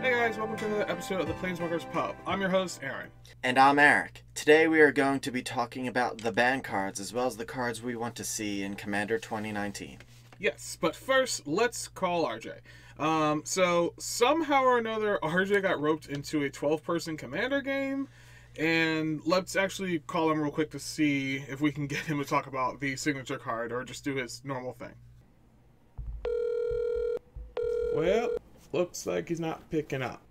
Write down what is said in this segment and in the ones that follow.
Hey guys, welcome to another episode of the Planeswalkers Pub. I'm your host, Aaron. And I'm Eric. Today we are going to be talking about the ban cards as well as the cards we want to see in Commander 2019. Yes, but first, let's call RJ. So somehow or another, RJ got roped into a 12-person Commander game, and let's actually call him real quick to see if we can get him to talk about the signature card or just do his normal thing. Well, looks like he's not picking up.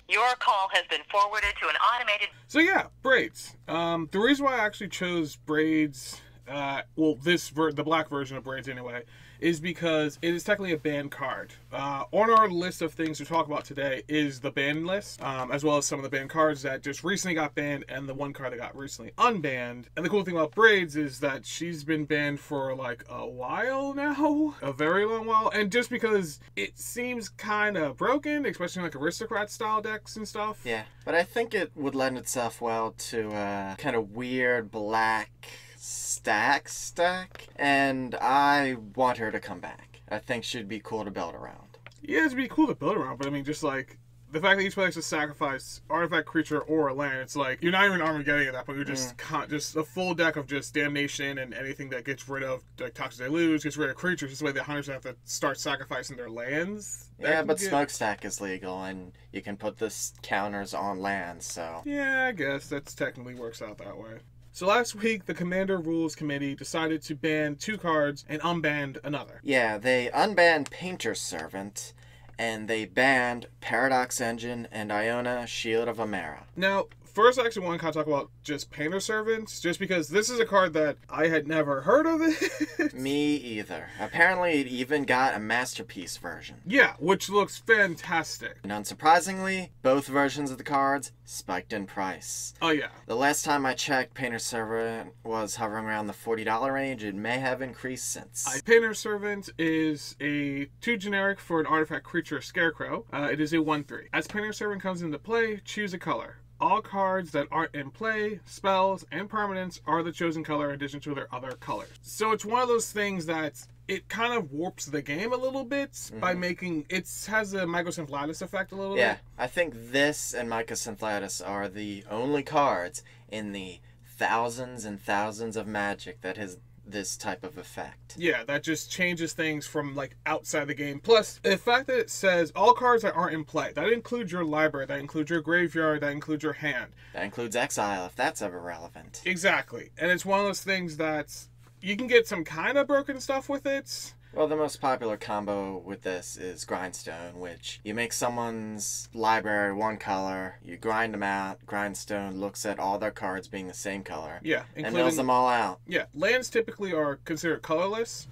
Your call has been forwarded to an automated... So yeah, braids. The reason why I actually chose braids, the black version of braids anyway, is because it is technically a banned card. On our list of things to talk about today is the ban list, as well as some of the banned cards that just recently got banned and the one card that got recently unbanned. And the cool thing about braids is that she's been banned for like a while now, a very long while, and just because it seems kind of broken, especially in like aristocrat style decks and stuff. Yeah, but I think it would lend itself well to kind of weird black stack, and I want her to come back. I think she'd be cool to build around. Yeah, it'd be cool to build around, but I mean, just like the fact that each player has to sacrifice artifact, creature, or a land, it's like you're not even Armageddon at that point. You're just just a full deck of just damnation and anything that gets rid of like Toxic Deluge, gets rid of creatures. This way, the hunters have to start sacrificing their lands. Yeah, but smokestack is legal, and you can put this counters on lands. So yeah, I guess that's technically works out that way. So last week, the Commander Rules Committee decided to ban 2 cards and unbanned another. Yeah, they unbanned Painter's Servant, and they banned Paradox Engine and Iona Shield of Amara. Now, first I actually want to kind of talk about just Painter Servants, just because this is a card that I had never heard of it. Me either. Apparently it even got a Masterpiece version. Yeah, which looks fantastic. And unsurprisingly, both versions of the cards spiked in price. Oh yeah. The last time I checked, Painter Servant was hovering around the $40 range. It may have increased since. Painter Servant is a 2 generic for an artifact creature Scarecrow. It is a 1/3. As Painter Servant comes into play, choose a color. All cards that aren't in play, spells, and permanents are the chosen color in addition to their other colors. So it's one of those things that it kind of warps the game a little bit by making it has a Mycosynthelatus effect a little bit. Yeah, I think this and Mycosynthelatus are the only cards in the thousands and thousands of Magic that has this type of effect. Yeah, that just changes things from like outside the game. Plus, the fact that it says all cards that aren't in play, that includes your library, that includes your graveyard, that includes your hand. That includes exile if that's ever relevant. Exactly. And it's one of those things that you can get some kind of broken stuff with it. Well, the most popular combo with this is Grindstone, which you make someone's library one color, you grind them out, Grindstone looks at all their cards being the same color, yeah, and mills them all out. Yeah, lands typically are considered colorless.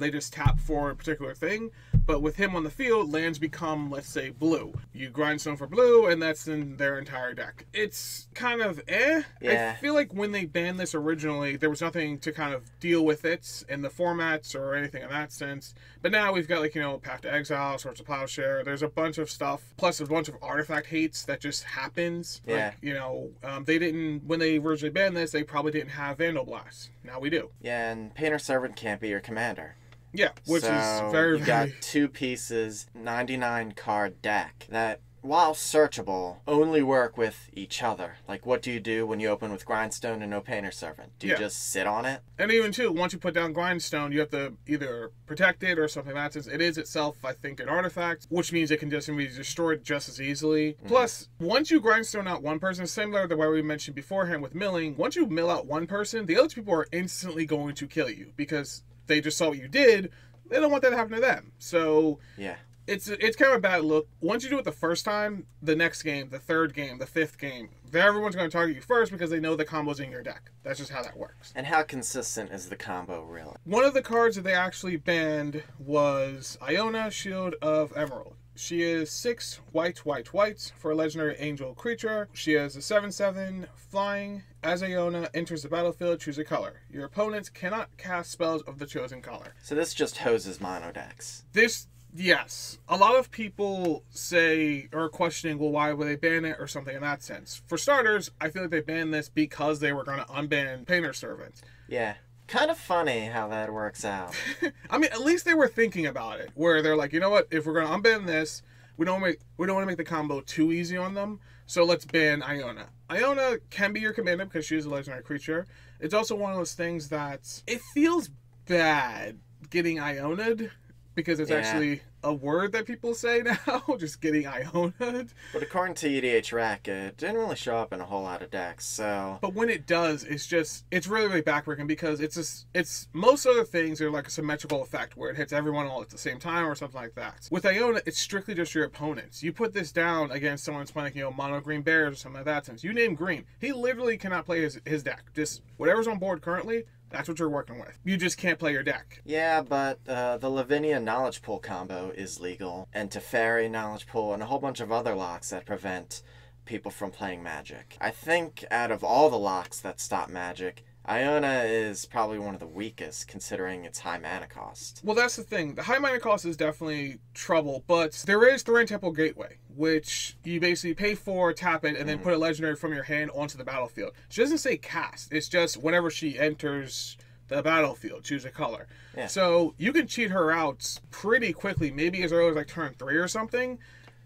They just tap for a particular thing. But with him on the field, lands become, let's say, blue. You Grindstone for blue, and that's in their entire deck. It's kind of Yeah. I feel like when they banned this originally, there was nothing to kind of deal with it in the formats or anything in that sense. But now we've got, like, Path to Exile, Swords of Plowshare. There's a bunch of stuff, plus a bunch of artifact hates that just happens. Yeah. Like, they didn't, when they originally banned this, they probably didn't have Vandal Blast. Now we do. Yeah, and Painter Servant can't be your commander. Yeah, which so is very, you got 2 pieces, 99 card deck that, while searchable, only work with each other. Like, what do you do when you open with Grindstone and no Painter Servant? Do you just sit on it? And even, too, once you put down Grindstone, you have to either protect it or something like that. It is itself, I think, an artifact, which means it can just be destroyed just as easily. Plus, once you Grindstone out one person, similar to the way we mentioned beforehand with milling, once you mill out one person, the other two people are instantly going to kill you because they just saw what you did. They don't want that to happen to them. So yeah, it's kind of a bad look. Once you do it the first time, the next game, the third game, the fifth game, everyone's going to target you first because they know the combo's in your deck. That's just how that works. And how consistent is the combo, really? One of the cards that they actually banned was Iona Shield of Emerald. She is 6 white for a legendary angel creature. She has a 7/7 flying. As Iona enters the battlefield, choose a color. Your opponents cannot cast spells of the chosen color. So this just hoses mono decks. Yes. A lot of people say, or questioning, well, why would they ban it or something in that sense. For starters, I feel like they banned this because they were going to unban Painter Servant. Yeah. Kind of funny how that works out. I mean, at least they were thinking about it, where they're like, you know what, if we're gonna unban this, we don't want to make the combo too easy on them, so let's ban Iona. Iona can be your commander because she's a legendary creature. It's also one of those things that it feels bad getting Iona'd because it's actually a word that people say now, just getting Iona'd. But according to EDHREC, it didn't really show up in a whole lot of decks, so... But when it does, it's really, really backbreaking because it's most other things are like a symmetrical effect where it hits everyone all at the same time or something like that. With Iona, it's strictly just your opponents. You put this down against someone that's playing, mono green bears or something like that, since you name green, he literally cannot play his deck. Just whatever's on board currently, that's what you're working with. You just can't play your deck. Yeah, but the Lavinia Knowledge Pool combo is legal, and Teferi Knowledge Pool, and a whole bunch of other locks that prevent people from playing Magic. I think out of all the locks that stop Magic, Iona is probably one of the weakest, considering its high mana cost. Well, that's the thing. The high mana cost is definitely trouble, but there is Thorn Temple Gateway, which you basically pay for, tap it, and then put a legendary from your hand onto the battlefield. She doesn't say cast. It's just whenever she enters the battlefield, choose a color. Yeah. So you can cheat her out pretty quickly, maybe as early as like turn 3 or something,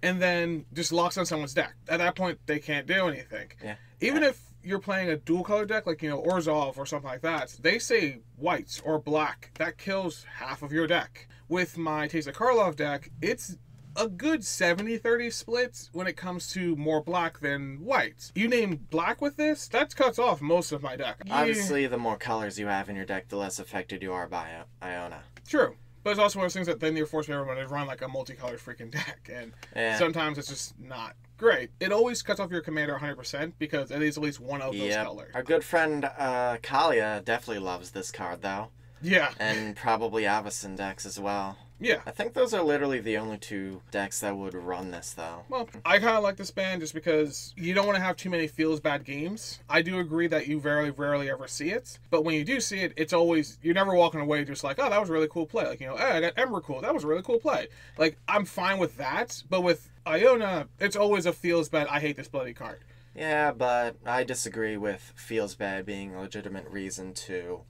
and then just locks on someone's deck. At that point, they can't do anything. Yeah. Even if you're playing a dual color deck, like, Orzhov or something like that, they say whites or black. That kills half of your deck. With my Taste of Karlov deck, it's a good 70-30 split when it comes to more black than white. You name black with this, that cuts off most of my deck. Obviously, the more colors you have in your deck, the less affected you are by Iona. True. But it's also one of those things that then you're forcing everyone to run like a multicolored freaking deck, and sometimes it's just not great. It always cuts off your commander 100% because it is at least one of those colors. Our good friend Kalia definitely loves this card, though. Yeah. And probably Avacyn decks as well. Yeah. I think those are literally the only 2 decks that would run this, though. Well, I kind of like this ban just because you don't want to have too many feels bad games. I do agree that you very rarely ever see it. But when you do see it, it's always, you're never walking away just like, oh, that was a really cool play. Like, hey, I got Emrakul. That was a really cool play. Like, I'm fine with that. But with Iona, it's always a feels bad, I hate this bloody card. Yeah, but I disagree with feels bad being a legitimate reason to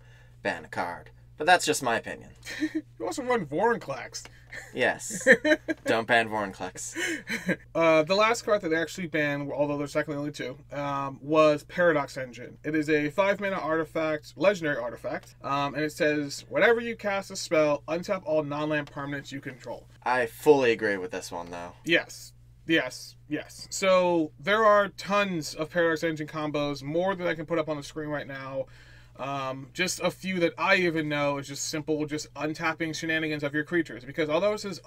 ban a card. But that's just my opinion. You also run Vorinclex. Yes. Don't ban Vorinclex. The last card that they actually banned, although there's technically only 2, was Paradox Engine. It is a 5-mana artifact, legendary artifact, and it says, whenever you cast a spell, untap all non-land permanents you control. I fully agree with this one, though. Yes. So there are tons of Paradox Engine combos, more than I can put up on the screen right now. Just a few that I even know is just simple, just untapping shenanigans of your creatures. Because although it says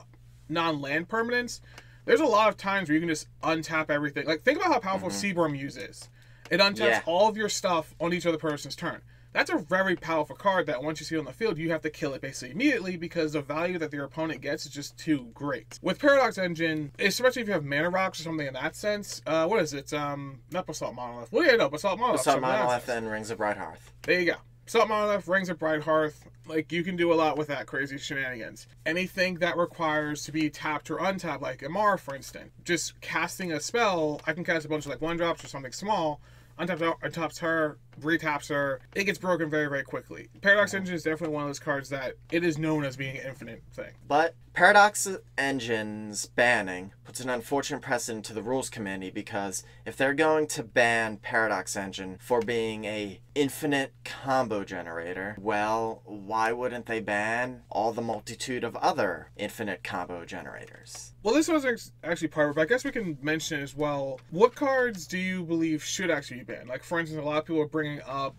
non-land permanents, there's a lot of times where you can just untap everything. Like, think about how powerful Seaborn Muse is. It untaps all of your stuff on each other person's turn. That's a very powerful card that once you see it on the field, you have to kill it basically immediately because the value that your opponent gets is just too great. With Paradox Engine, especially if you have mana rocks or something in that sense, what is it? Not Basalt Monolith. Well, yeah, no, Basalt Monolith. Basalt Monolith and Rings of Brighthearth. There you go. Basalt Monolith, Rings of Brighthearth. Like, you can do a lot with that crazy shenanigans. Anything that requires to be tapped or untapped, like Amara, for instance. Just casting a spell, I can cast a bunch of, like, 1-drops or something small, untaps her, retaps her. It gets broken very quickly. Paradox Engine is definitely one of those cards that it is known as being an infinite thing. But Paradox Engine's banning puts an unfortunate precedent to the Rules Committee because if they're going to ban Paradox Engine for being a infinite combo generator, well, why wouldn't they ban all the multitude of other infinite combo generators? Well, this was actually part of it, but I guess we can mention as well, what cards do you believe should actually be banned? Like, for instance, a lot of people are bringing up,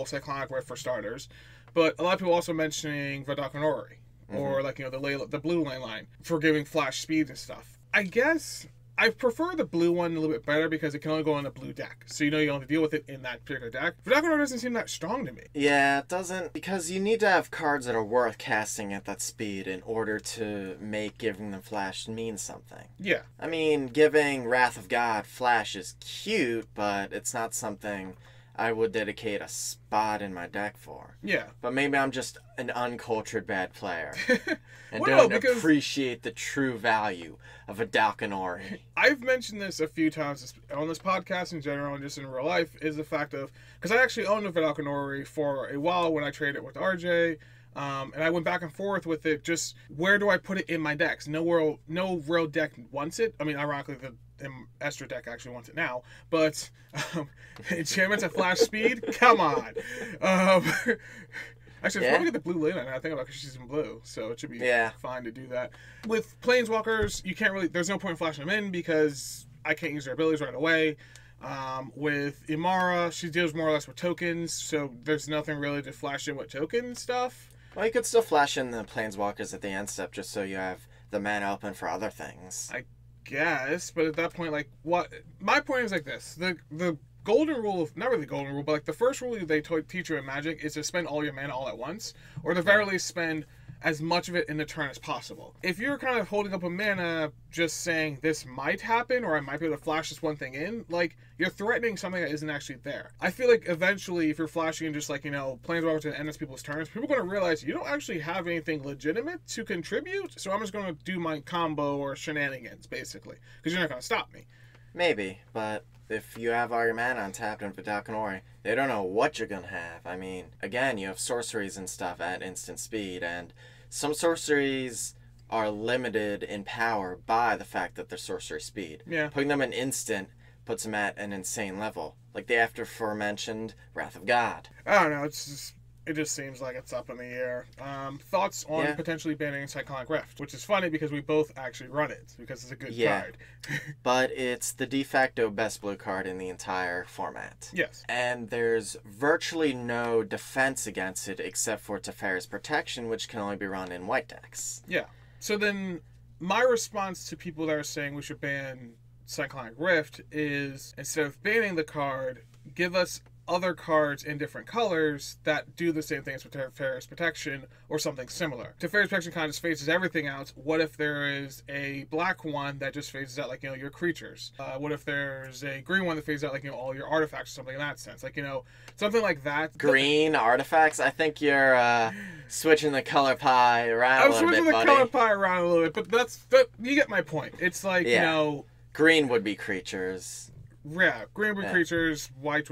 Cyclonic Rift for starters, but a lot of people also mentioning Vadok and Ori, or like, the blue lane line for giving flash speeds and stuff. I guess I prefer the blue one a little bit better because it can only go on a blue deck. So you don't have to deal with it in that particular deck. Vadok doesn't seem that strong to me. Yeah, it doesn't, because you need to have cards that are worth casting at that speed in order to make giving them flash mean something. Yeah. I mean, giving Wrath of God flash is cute, but it's not something I would dedicate a spot in my deck for. Yeah. But maybe I'm just an uncultured bad player. And Well, don't appreciate the true value of a Dalkanori. I've mentioned this a few times on this podcast in general and just in real life, is the fact of, because I actually owned a Dalkanori for a while when I traded it with RJ, and I went back and forth with it, just where do I put it in my decks? No real deck wants it. I mean, ironically, the Esther deck actually wants it now, but enchantments at flash speed? Come on. Actually, it's probably the blue lane. I think about it because she's in blue, so it should be fine to do that. With Planeswalkers, you can't really. There's no point in flashing them in because I can't use their abilities right away. With Imara, she deals more or less with tokens, so there's nothing really to flash in with token stuff. Well, you could still flash in the Planeswalkers at the end step just so you have the mana open for other things. I guess, but at that point, like, what? My point is like this: the golden rule of, not really golden rule, but like the first rule they teach you in Magic is to spend all your mana all at once, or at the very least spend as much of it in the turn as possible. If you're kind of holding up a mana just saying this might happen or I might be able to flash this one thing in, like, you're threatening something that isn't actually there. I feel like eventually if you're flashing in just like, Planeswalkers to end people's turns, people are going to realize you don't actually have anything legitimate to contribute, so I'm just going to do my combo or shenanigans, basically, because you're not going to stop me. Maybe, but if you have all your mana untapped in Vidalcanori, they don't know what you're going to have. I mean, again, you have sorceries and stuff at instant speed, and some sorceries are limited in power by the fact that they're sorcery speed. Yeah. Putting them in instant puts them at an insane level. Like the aforementioned Wrath of God. I don't know, it just seems like it's up in the air. Thoughts on potentially banning Cyclonic Rift, which is funny because we both actually run it, because it's a good card. But it's the de facto best blue card in the entire format. Yes. And there's virtually no defense against it except for Teferi's Protection, which can only be run in white decks. Yeah. So then my response to people that are saying we should ban Cyclonic Rift is, instead of banning the card, give us other cards in different colors that do the same thing as Teferi's Protection or something similar. Teferi's Protection kind of just phases everything out. What if there is a black one that just phases out, like, your creatures? What if there's a green one that phases out, like, all your artifacts or something in that sense? Like, something like that. Green artifacts? I think you're switching the color pie around a little bit, buddy. I'm switching the color pie around a little bit, but you get my point. It's like, green would be creatures. Yeah, green would be creatures, white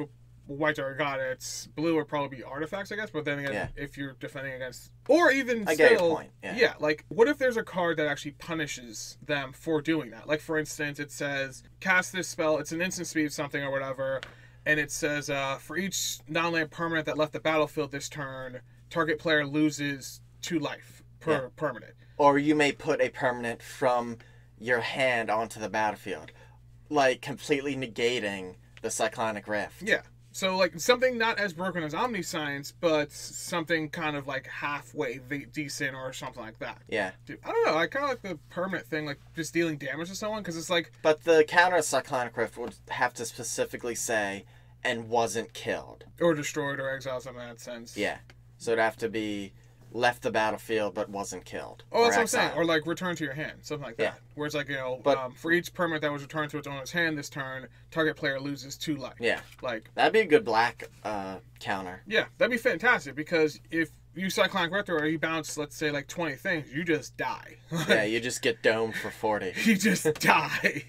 are goddess, blue would probably be artifacts, I guess, but then again, if you're defending against, or even I get your point. Yeah, like, what if there's a card that actually punishes them for doing that? Like, for instance, it says, cast this spell, it's an instant speed something or whatever, and it says, for each non-land permanent that left the battlefield this turn, target player loses 2 life per permanent. Or you may put a permanent from your hand onto the battlefield, like completely negating the Cyclonic Rift. Yeah. So, like, something not as broken as Omniscience, but something kind of, like, halfway decent or something like that. Yeah. Dude, I don't know. I kind of like the permanent thing, like, just dealing damage to someone, because it's like... But the counter Cyclonic Rift would have to specifically say, and wasn't killed. Or destroyed or exiled, something in that sense. Yeah. So it'd have to be left the battlefield but wasn't killed. Oh, that's what I'm saying. Or, like, return to your hand. Something like that. Yeah. Where it's like, but, for each permanent that was returned to its owner's hand this turn, target player loses 2 life. Yeah. Like... That'd be a good black counter. Yeah, that'd be fantastic, because if you Cyclonic Rift or you bounce, let's say, like, 20 things, you just die. Yeah, you just get domed for 40. You just die.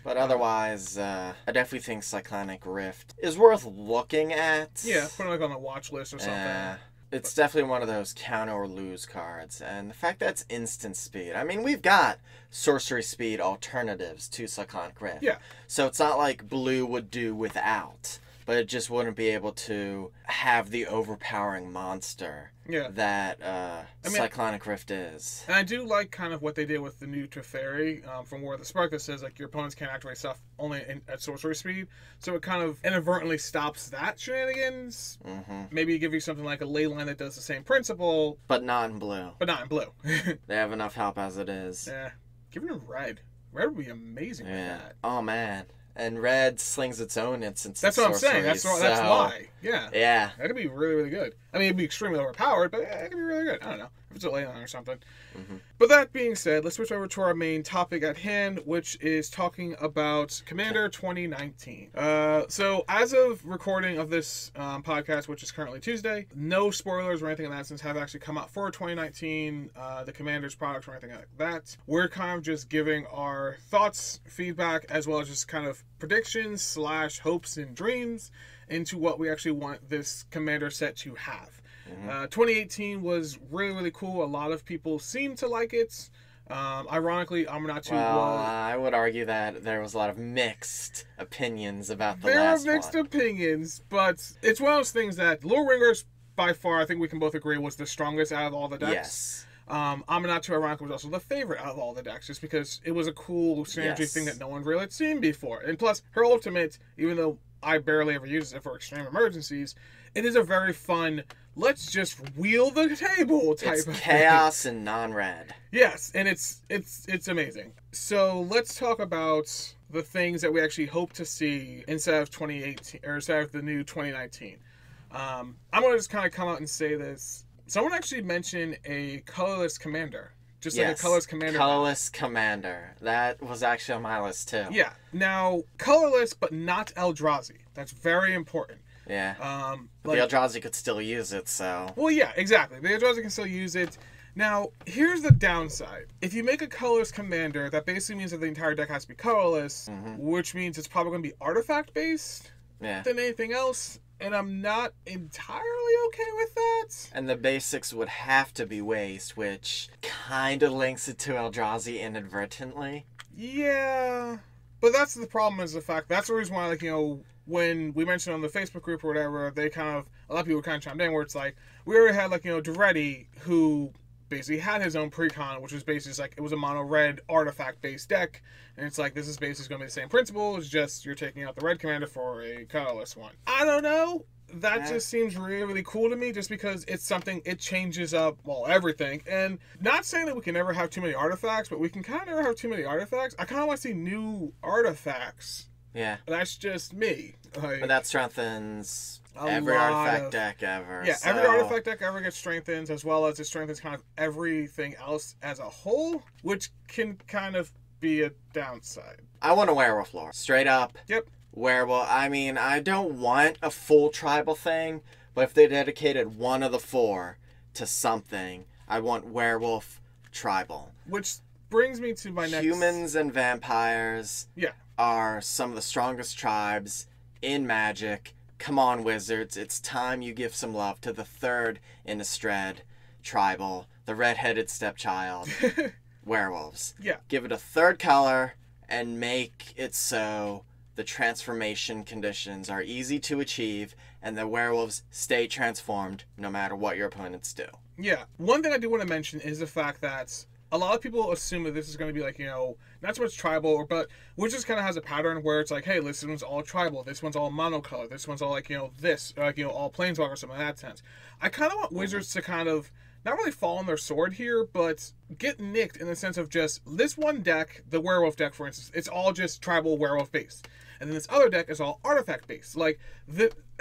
But otherwise, I definitely think Cyclonic Rift is worth looking at. Yeah, put it, like, on the watch list or something. It's definitely one of those counter or lose cards. And the fact that it's instant speed. I mean, we've got sorcery speed alternatives to Cyclonic Rift. Yeah. So it's not like blue would do without, but it just wouldn't be able to have the overpowering monster that Cyclonic Rift is. And I do like kind of what they did with the new Teferi from War of the Spark that says, like, your opponents can't activate stuff only at sorcery speed. So it kind of inadvertently stops that shenanigans. Mm-hmm. Maybe give you something like a ley line that does the same principle. But not in blue. They have enough help as it is. Yeah. Give it a red. Red would be amazing with that. Oh, man. And red slings its own instance. That's what I'm saying. That's why. Yeah. Yeah. That could be really, really good. I mean, it'd be extremely overpowered, but it could be really good. I don't know. If it's a Leyline or something. Mm-hmm. But that being said, let's switch over to our main topic at hand, which is talking about Commander 2019. So as of recording of this podcast, which is currently Tuesday, no spoilers or anything in that sense have actually come out for 2019, the Commander's products or anything like that. We're kind of just giving our thoughts, feedback, as well as just kind of predictions / hopes and dreams into what we actually want this Commander set to have. 2018 was really, really cool. A lot of people seem to like it. Ironically, Amanatu was... I would argue that there was a lot of mixed opinions about the There last are mixed one. opinions, but it's one of those things that Lure Ringers, by far, I think we can both agree, was the strongest out of all the decks. Yes. Amanatu, ironically, was also the favorite out of all the decks, just because it was a cool synergy thing that no one really had seen before. And plus, her ultimate, even though I barely ever use it for extreme emergencies, it is a very fun, let's just wheel the table type It's of chaos thing. and non-red. Yes, and it's amazing. So let's talk about the things that we actually hope to see instead of 2018 or instead of the new 2019. I'm gonna just kind of come out and say this. Someone actually mentioned a colorless commander. Just like a colorless commander. Colorless commander. That was actually on my list too. Yeah. Now, colorless, but not Eldrazi. That's very important. Yeah. The Eldrazi could still use it, so... Well, yeah, exactly. The Eldrazi can still use it. Now, here's the downside. If you make a colorless commander, that basically means that the entire deck has to be colorless, which means it's probably going to be artifact-based than anything else, and I'm not entirely okay with that. And the basics would have to be waste, which kind of links it to Eldrazi inadvertently. Yeah, but that's the problem is the fact, that's the reason why, like, you know, when we mentioned on the Facebook group or whatever, they kind of, a lot of people kind of chimed in where it's like, we already had, like, you know, Duretti, who basically had his own precon, which was basically just like, it was a mono red artifact based deck, and it's like, this is basically going to be the same principle, it's just you're taking out the red commander for a colorless one. I don't know. That just seems really, really cool to me, just because it's something, it changes up, well, everything. And not saying that we can never have too many artifacts, but we can kind of never have too many artifacts. I kind of want to see new artifacts. Yeah. That's just me. Like, But that strengthens every artifact deck ever. Yeah, so... every artifact deck ever gets strengthened, as well as it strengthens kind of everything else as a whole, which can kind of be a downside. I want a werewolf lore. Straight up. Yep. Werewolf. I mean, I don't want a full tribal thing, but if they dedicated one of the 4 to something, I want werewolf tribal. Which brings me to my next... Humans and vampires are some of the strongest tribes in Magic. Come on, Wizards. It's time you give some love to the 3rd Innistrad tribal, the red-headed stepchild, werewolves. Yeah. Give it a 3rd color and make it so the transformation conditions are easy to achieve and the werewolves stay transformed no matter what your opponents do. Yeah. One thing I do want to mention is the fact that a lot of people assume that this is going to be like, you know, not so much tribal, but Wizards kind of has a pattern where it's like, hey, this one's all tribal, this one's all monocolor, this one's all like, you know, this, like, you know, all Planeswalkers or something in that sense. I kind of want Wizards to kind of not really fall on their sword here, but get nicked in the sense of just this one deck, the werewolf deck, for instance, it's all just tribal werewolf based. And then this other deck is all artifact based. Like,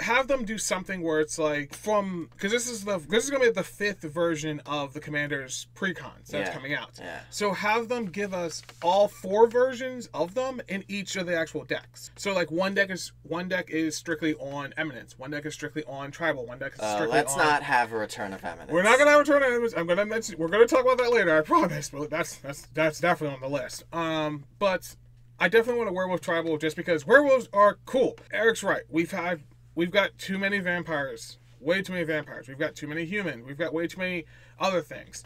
have them do something where it's like because this is gonna be the 5th version of the Commander's precons that's coming out. Yeah. So have them give us all 4 versions of them in each of the actual decks. So like one deck is strictly on Eminence, one deck is strictly on Tribal, one deck is strictly let's on... not have a Return of Eminence. We're not gonna have a Return of Eminence. We're gonna talk about that later, I promise. But that's definitely on the list. But I definitely want a werewolf tribal just because werewolves are cool. Eric's right. We've got too many vampires. Way too many vampires. We've got too many human. We've got way too many other things.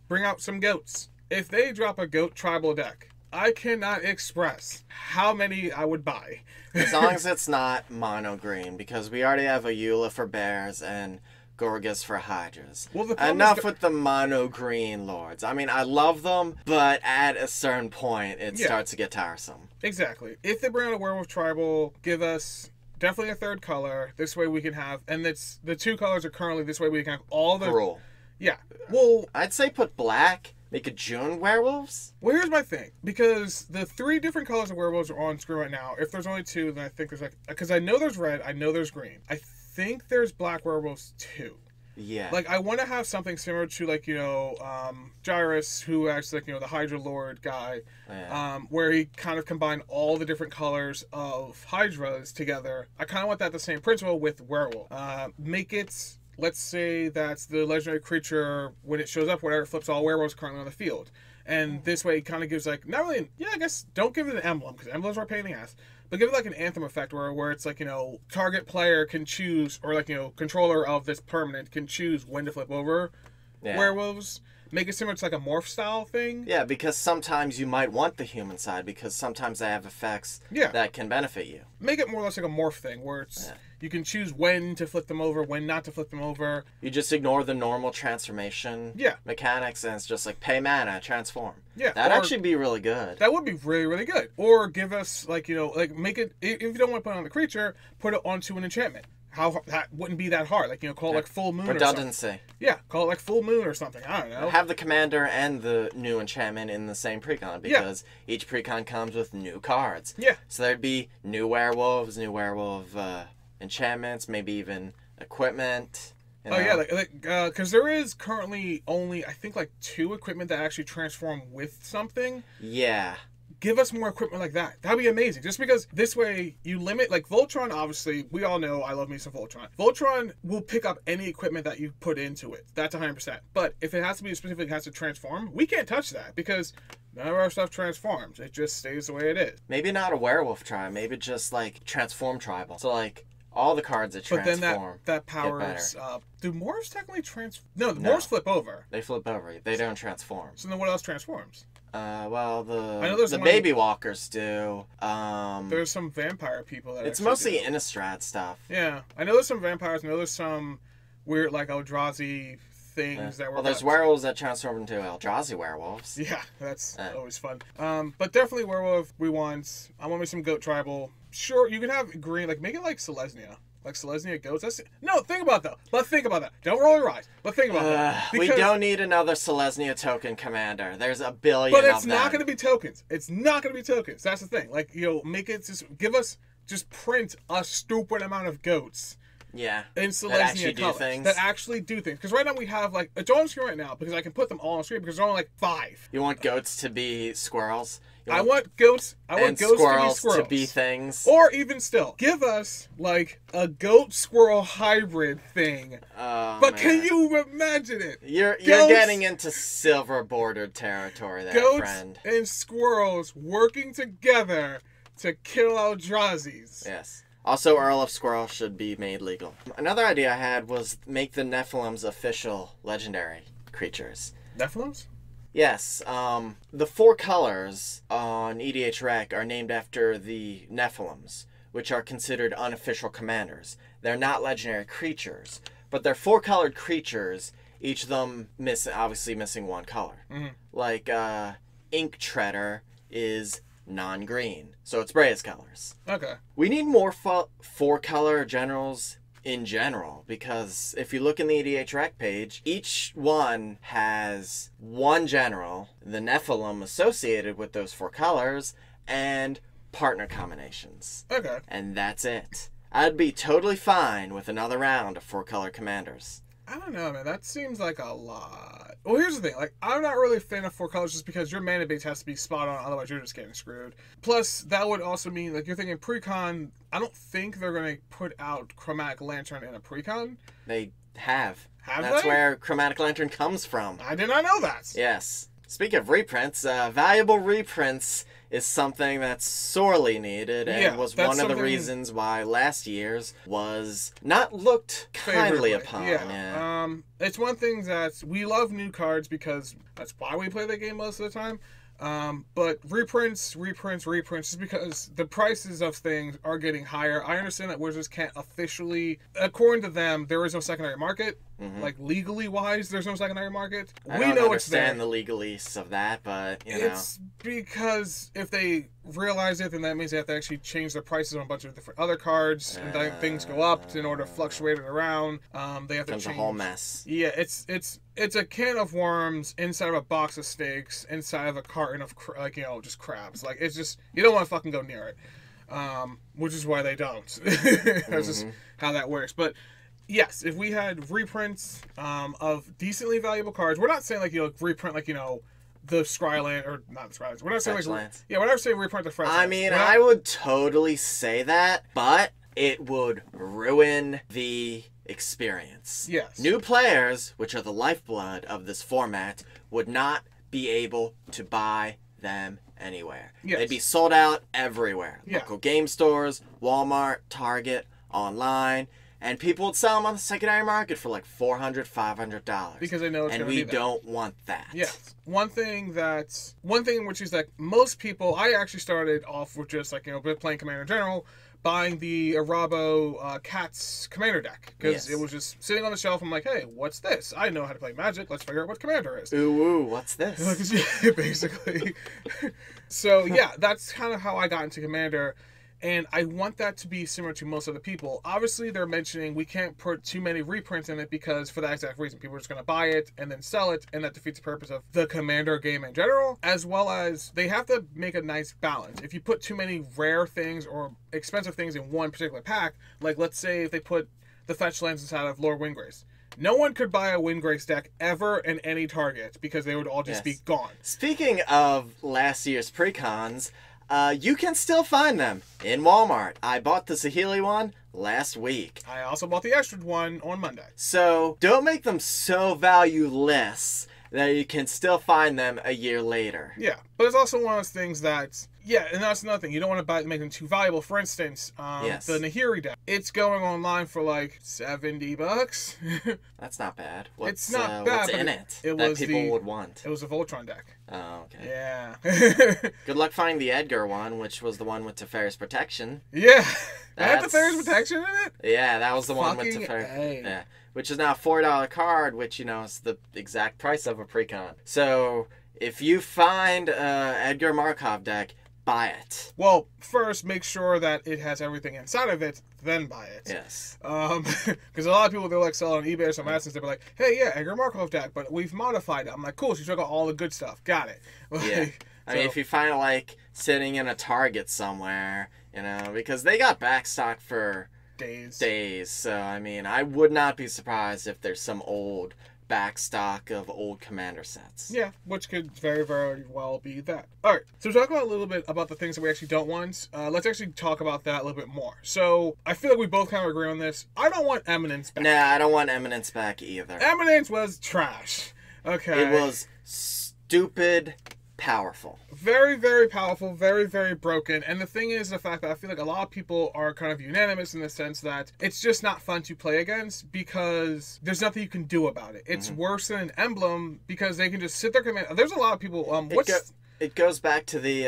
Bring out some goats. If they drop a goat tribal deck, I cannot express how many I would buy. As long as it's not mono green, because we already have a Eula for bears and Gorgas for hydras. Well, enough with the mono green lords. I mean, I love them, but at a certain point, it starts to get tiresome. Exactly. If they bring out a werewolf tribal, give us definitely a 3rd color. This way we can have, and it's the 2 colors are currently, this way we can have all the... Gruul. Yeah. Well, I'd say put black, make it June werewolves. Well, here's my thing. Because the 3 different colors of werewolves are on screen right now. If there's only 2, then I think there's like... Because I know there's red, I know there's green. I think there's black werewolves too. Yeah. Like, I want to have something similar to, like, Gyrus, who acts like, the Hydra Lord guy, where he kind of combined all the different colors of Hydras together. I kind of want that the same principle with Werewolf. Make it, let's say that's the legendary creature, when it shows up, whatever, it flips all werewolves currently on the field. And this way it kind of gives, like, not really, I guess, don't give it an emblem, because emblems are a pain in the ass. But give it like an anthem effect where it's like, target player can choose, or like, controller of this permanent can choose when to flip over werewolves. Make it similar to like a morph style thing. Yeah, because sometimes you might want the human side, because sometimes they have effects that can benefit you. Make it more or less like a morph thing, where it's you can choose when to flip them over, when not to flip them over. You just ignore the normal transformation mechanics, and it's just like pay mana, transform. Yeah, that'd actually be really good. That would be really, really good. Or give us like make it, if you don't want to put it on the creature, put it onto an enchantment. That wouldn't be that hard. Like, call it like full moon redundancy. Or something. Yeah, call it like full moon or something. I don't know. Have the commander and the new enchantment in the same precon, because each precon comes with new cards. Yeah. So there'd be new werewolves, new werewolf enchantments, maybe even equipment. Oh yeah, because there is currently only, I think, like 2 equipment that actually transform with something. Yeah. Give us more equipment like that. That'd be amazing. Just because this way you limit, like Voltron, obviously, we all know I love me some Voltron. Voltron will pick up any equipment that you put into it. That's 100%. But if it has to be specific, it has to transform, we can't touch that because none of our stuff transforms. It just stays the way it is. Maybe not a werewolf tribe. Maybe just like transform tribal. So like all the cards that transform. But then that powers. Do morphs technically transform? No, the morphs flip over. They flip over. They don't transform. So then what else transforms? Well, the baby walkers do. There's some vampire people that it's mostly Innistrad stuff. Yeah, I know there's some vampires. I know there's some weird like Eldrazi things that were. Well, there's werewolves that transform into Eldrazi werewolves. Yeah, that's always fun. But definitely werewolf. I want me some goat tribal. Sure, you can have green. Like make it like Selesnya. Like Selesnya goats. Think about that. But think about that. Don't roll your eyes. But think about that. We don't need another Selesnya token commander. There's a billion. But it's not going to be tokens. It's not going to be tokens. That's the thing. Like make it just print a stupid amount of goats. Yeah. In Selesnya colors that actually do things. Because right now we have like it's on screen right now because I can put them all on screen because there's only like 5. You want goats to be squirrels? I want goats to be squirrels. To be things. Or even still, give us like a goat squirrel hybrid thing. But man, can you imagine it? You're getting into silver bordered territory there, friend. Goats and squirrels working together to kill Eldrazi's. Yes. Also, Earl of Squirrel should be made legal. Another idea I had was make the Nephilims official legendary creatures. Nephilims? Yes, the 4 colors on EDH Rec are named after the Nephilims, which are considered unofficial commanders. They're not legendary creatures, but they're 4-colored creatures, each of them obviously missing 1 color. Mm-hmm. Like, Ink Treader is non-green, so it's Brea's colors. Okay. We need more 4-color generals in general, because if you look in the EDH Rec page, each one has 1 general, the Nephilim associated with those 4 colors, and partner combinations. Okay. And that's it. I'd be totally fine with another round of 4-color commanders. I don't know, man. That seems like a lot. Well, here's the thing. Like, I'm not really a fan of 4 colors just because your mana base has to be spot on, otherwise you're just getting screwed. Plus, that would also mean, like, you're thinking precon. I don't think they're going to put out Chromatic Lantern in a precon. They have. That's where Chromatic Lantern comes from. I did not know that. Yes. Speaking of reprints, valuable reprints is something that's sorely needed and was one of the reasons why last year's was not looked kindly upon. Yeah. It's one thing that we love new cards because that's why we play the game most of the time. But reprints is because the prices of things are getting higher. I understand that Wizards can't officially, according to them, there is no secondary market. Mm-hmm. Like legally wise, there's no secondary market. I don't understand the legalese of that, but it's because if they realize it, then that means they have to actually change the prices on a bunch of different other cards, and then things go up in order to fluctuate it around. They have to change. It's a whole mess. Yeah, it's a can of worms inside of a box of steaks, inside of a carton of just crabs. Like it's just you don't want to fucking go near it, which is why they don't. That's just how that works. But Yes, if we had reprints of decently valuable cards, we're not saying like reprint like the Scryland or not the Scrylands. We're not saying Fetchlands. we're not saying reprint the Fetchlands. I mean, I would totally say that, but it would ruin the experience. Yes. New players, which are the lifeblood of this format, would not be able to buy them anywhere. Yes. They'd be sold out everywhere. Yeah. Local game stores, Walmart, Target, online, and people would sell them on the secondary market for like $400, $500. Because they know it's and gonna we be that. don't want that. Yes. One thing which is like most people, I actually started off with just like, playing Commander in general, buying the Arabo Cats Commander deck. Because it was just sitting on the shelf. I'm like, hey, what's this? I know how to play Magic. Let's figure out what Commander is. Ooh, what's this? Yeah, basically. So, yeah, that's kind of how I got into Commander. And I want that to be similar to most other people. Obviously, they're mentioning we can't put too many reprints in it because for that exact reason, people are just going to buy it and then sell it, and that defeats the purpose of the Commander game in general, as well as they have to make a nice balance. If you put too many rare things or expensive things in one particular pack, like let's say if they put the Fetchlands inside of Lord Windgrace, no one could buy a Windgrace deck ever in any Target because they would all just be gone. Speaking of last year's precons, you can still find them in Walmart. I bought the Saheeli one last week. I also bought the extra one on Monday. So don't make them so valueless that you can still find them a year later. Yeah, but it's also one of those things that, and that's another thing. You don't want to make them too valuable. For instance, the Nahiri deck, it's going online for like $70. That's not bad. It's not bad. What's in it that people would want? It was a Voltron deck. Oh, okay. Yeah. Good luck finding the Edgar one, which was the one with Teferi's Protection. Yeah. That had Teferi's Protection in it? Yeah, that was the one with Teferi. Yeah. Which is now a $4 card, which, is the exact price of a precon. So, if you find Edgar Markov deck, buy it. Well, first, make sure that it has everything inside of it, then buy it. Yes. Because a lot of people, they're like selling on eBay or some assets, they're like, hey, yeah, Edgar Markov deck, but we've modified it. I'm like, cool, so you took out all the good stuff. Got it. Yeah. I mean, if you find it, like, sitting in a Target somewhere, because they got backstock for days. So, I mean, I would not be surprised if there's some old backstock of old Commander sets. Yeah, which could very, very well be that. Alright, so talk about a little bit about the things that we actually don't want. Let's actually talk about that a little bit more. So, I feel like we both kind of agree on this. I don't want Eminence back. Nah, I don't want Eminence back either. Eminence was trash. Okay. It was stupid powerful. Very, very powerful, very, very broken. And the thing is the fact that I feel like a lot of people are kind of unanimous in the sense that it's just not fun to play against because there's nothing you can do about it. It's worse than an emblem because they can just sit there command. There's a lot of people. It goes back to the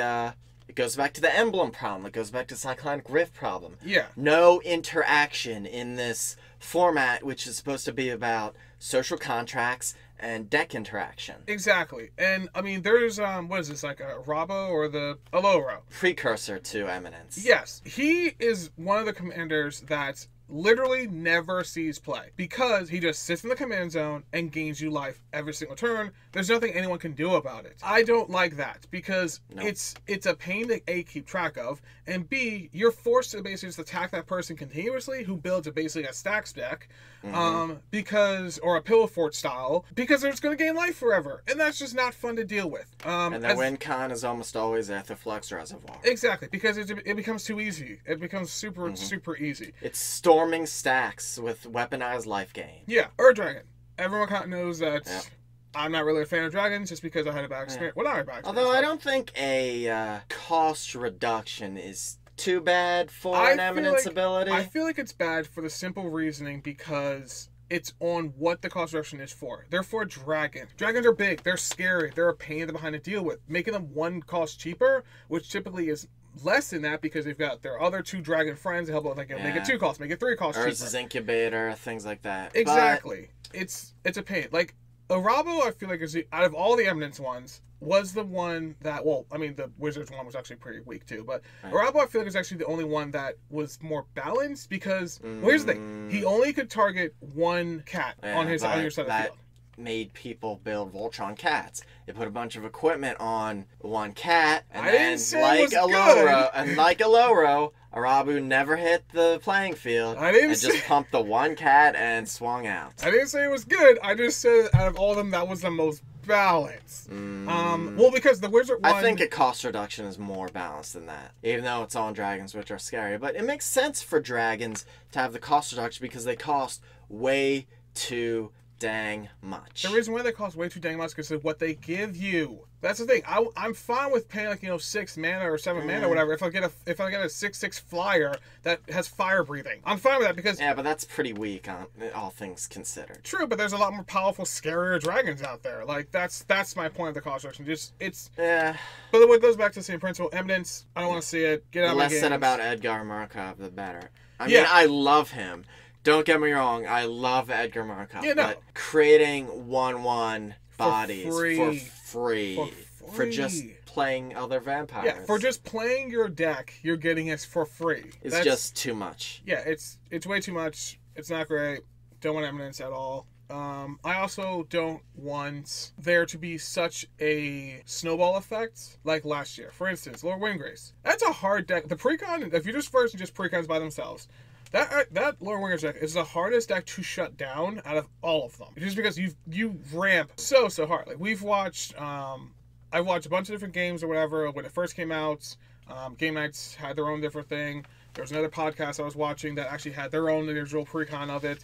emblem problem. It goes back to Cyclonic Rift problem. Yeah. No interaction in this format, which is supposed to be about social contracts and deck interaction. Exactly. And, I mean, there's, what is this, like a Rabo or the Aloro? Precursor to Eminence. Yes. He is one of the commanders that literally never sees play because he just sits in the command zone and gains you life every single turn. There's nothing anyone can do about it. I don't like that because it's a pain to A, keep track of, and B, you're forced to basically just attack that person continuously who builds basically a stacks deck, or a pillow fort style, because they're just going to gain life forever, and that's just not fun to deal with. And their win con is almost always Aetherflux Reservoir. Exactly, because it becomes too easy. It becomes super easy. It's storming stacks with weaponized life gain. Yeah, or Dragon. Everyone kind of knows that. Yep. I'm not really a fan of dragons just because I had a bad experience. Well, not a bad experience. Although I don't think a cost reduction is too bad for an Eminence ability. I feel like it's bad for the simple reasoning because it's on what the cost reduction is for. They're for dragon. Dragons are big. They're scary. They're a pain in the behind to deal with. Making them one cost cheaper, which typically is less than that because they've got their other two dragon friends to help them. Make it 2 costs, make it 3 costs cheaper. Urza's Incubator, things like that. Exactly. But it's a pain. Like, Arabo, I feel like, is out of all the Eminence ones, was the one that, well, I mean, the Wizards one was actually pretty weak too, but Arabo, I feel like, is actually the only one that was more balanced because, well, here's the thing, he only could target one cat on your side of the field. Made people build Voltron cats. They put a bunch of equipment on one cat, and like Aloro, Arabu never hit the playing field. I didn't and say... just pumped the one cat and swung out. I didn't say it was good. I just said out of all of them, that was the most balanced. Well, because the wizard one... I think a cost reduction is more balanced than that, even though it's on dragons, which are scary. But it makes sense for dragons to have the cost reduction because they cost way too dang much. The reason why they cost way too dang much is because of what they give you. That's the thing. I'm fine with paying like 6 mana or 7 mana or whatever. If I get a 6/6 flyer that has fire breathing, I'm fine with that because but that's pretty weak on all things considered. True, but there's a lot more powerful, scarier dragons out there. Like that's my point of the cost reduction. But what goes back to the same principle. Eminence. I don't want to see it. Get out of my games. The less said about Edgar Markov, the better. I mean, I love him. Don't get me wrong. I love Edgar Markov. Yeah, no. But creating 1/1 bodies for free for just playing other vampires. Yeah, for just playing your deck, you're getting it for free. It's just too much. Yeah, it's way too much. It's not great. Don't want Eminence at all. I also don't want there to be such a snowball effect like last year. For instance, Lord Windgrace. That's a hard deck. The precon, if you just first just precons by themselves, that Lord Windgrace deck is the hardest deck to shut down out of all of them. Just because you ramp so hard. Like we've watched, I've watched a bunch of different games or whatever when it first came out. Game nights had their own different thing. There was another podcast I was watching that actually had their own individual precon of it.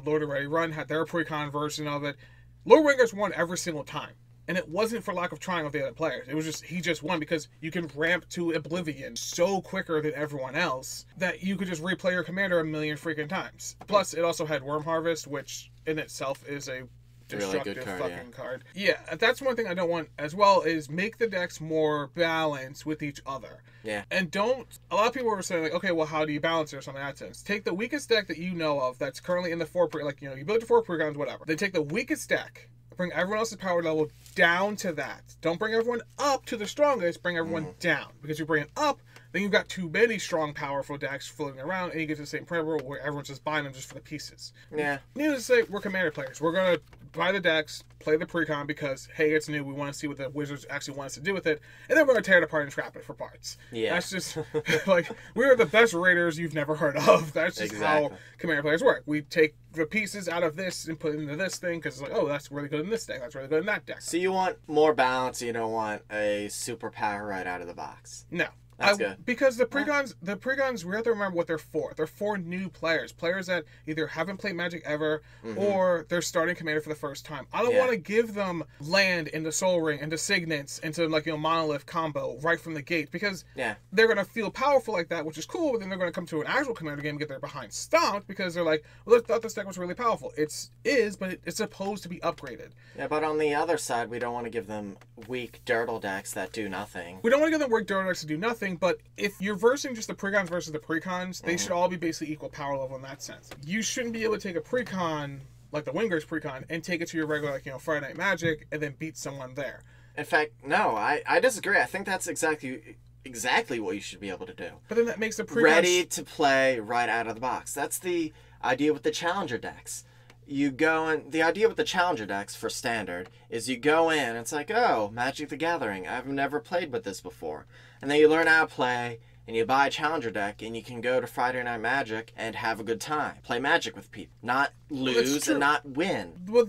Lord of Ready Run had their precon version of it. Lord Windgrace won every single time. And it wasn't for lack of trying with the other players. It was just, he just won because you can ramp to oblivion so quicker than everyone else that you could just replay your commander a million freaking times. Plus, it also had Worm Harvest, which in itself is a destructive really good card, card. Yeah, that's one thing I don't want as well is make the decks more balanced with each other. Yeah. And don't, a lot of people were saying like, okay, well, how do you balance it or something in that sense? Take the weakest deck that you know of that's currently in the 4 you build your 4 precons, whatever. Then take the weakest deck, bring everyone else's power level down to that. Don't bring everyone up to the strongest, bring everyone down. Because you bring it up, then you've got too many strong, powerful decks floating around, and you get to the same principle where everyone's just buying them just for the pieces. Yeah. Needless to say, we're commander players. We're going to buy the decks, play the precon because, hey, it's new. We want to see what the Wizards actually want us to do with it. And then we're going to tear it apart and scrap it for parts. Yeah. That's just, like, we're the best raiders you've never heard of. That's just how commander players work. We take the pieces out of this and put it into this thing because it's like, oh, that's really good in this deck. That's really good in that deck. So you want more balance. You don't want a superpower right out of the box. No. That's good. Because the precons, we have to remember what they're for. They're for new players that either haven't played Magic ever, or they're starting Commander for the first time. I don't want to give them land into Soul Ring, into Signets, into Monolith combo right from the gate, because they're gonna feel powerful like that, which is cool. But then they're gonna come to an actual Commander game and get their behind stomped because they're like, well, I thought this deck was really powerful. But it's supposed to be upgraded. Yeah, but on the other side, we don't want to give them weak Dirtle decks that do nothing. We don't want to give them weak Dirtle decks to do nothing. But if you're versing just the precons versus the precons, they should all be basically equal power level in that sense. You shouldn't be able to take a precon, like the Windgrace precon, and take it to your regular, Friday Night Magic, and then beat someone there. In fact, no, I disagree. I think that's exactly what you should be able to do. But then that makes the precons... ready to play right out of the box. That's the idea with the Challenger decks. The idea with the Challenger decks for Standard is you go in, and it's like, oh, Magic the Gathering. I've never played with this before. And then you learn how to play, and you buy a Challenger deck, and you can go to Friday Night Magic and have a good time. Play Magic with people. Not lose and not win. Well,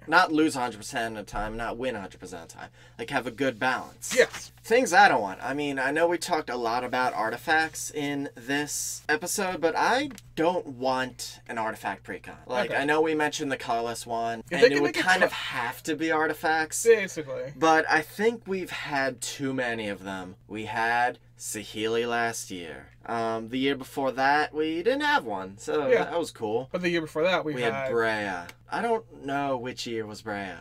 not lose 100% of the time, not win 100% of the time. Like, have a good balance. Yes. Things I don't want. I mean, I know we talked a lot about artifacts in this episode, but I don't want an artifact precon. Like, I know we mentioned the colorless one, and it would kind of have to be artifacts. Basically. But I think we've had too many of them. We had Saheeli last year. The year before that, we didn't have one, so that was cool. But the year before that, we had Brea. I don't know which year was Brea.